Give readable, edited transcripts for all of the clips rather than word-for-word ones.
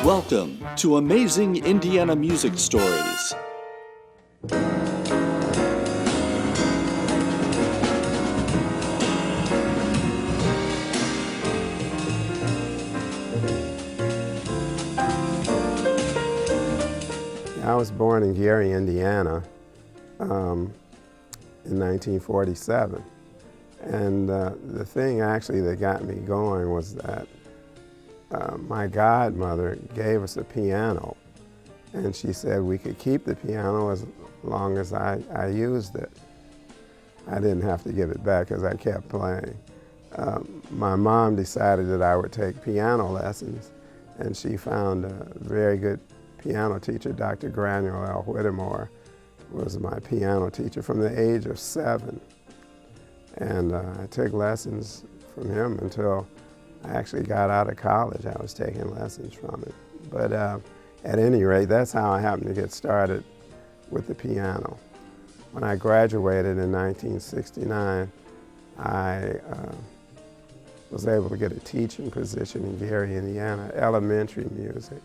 Welcome to Amazing Indiana Music Stories. I was born in Gary, Indiana in 1947. And the thing actually that got me going was that my godmother gave us a piano, and she said we could keep the piano as long as I used it. I didn't have to give it back because I kept playing. My mom decided that I would take piano lessons, and she found a very good piano teacher. Dr. Granuel L. Whittemore was my piano teacher from the age of 7. And I took lessons from him until I actually got out of college. I was taking lessons from him. But at any rate, that's how I happened to get started with the piano. When I graduated in 1969, I was able to get a teaching position in Gary, Indiana, elementary music.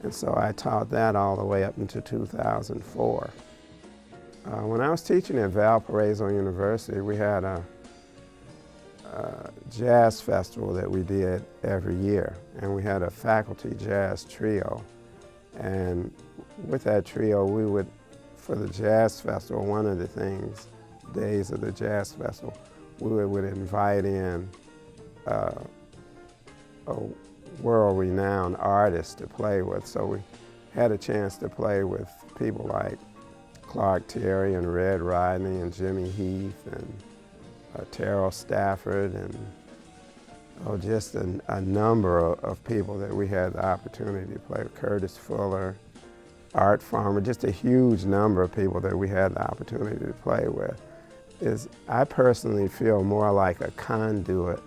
And so I taught that all the way up until 2004. When I was teaching at Valparaiso University, we had a jazz festival that we did every year, and we had a faculty jazz trio. And with that trio, we would, for the jazz festival, one of the days of the jazz festival, we would invite in a world-renowned artist to play with. So we had a chance to play with people like Clark Terry and Red Rodney and Jimmy Heath and Terrell Stafford and just a number of people that we had the opportunity to play with. Curtis Fuller, Art Farmer, just a huge number of people that we had the opportunity to play with. I personally feel more like a conduit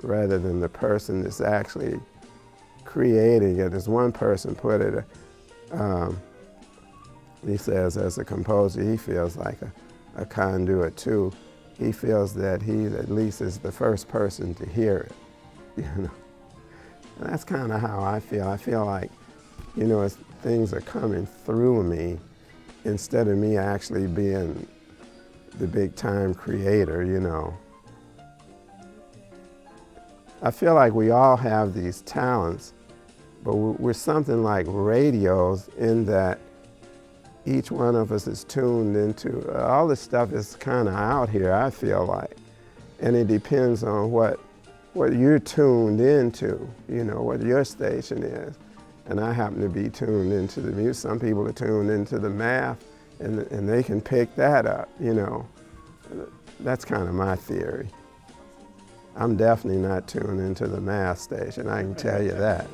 rather than the person that's actually creating it. As one person put it, he says as a composer, he feels like a conduit too. He feels that he at least is the first person to hear it, you know. And that's kind of how I feel. I feel like, you know, as things are coming through me, instead of me actually being the big time creator, you know. I feel like we all have these talents, but we're something like radios in that each one of us is tuned into, all this stuff is kind of out here, I feel like. And it depends on what you're tuned into, you know, what your station is. And I happen to be tuned into the music. Some people are tuned into the math, and they can pick that up, you know. That's kind of my theory. I'm definitely not tuned into the math station, I can tell you that.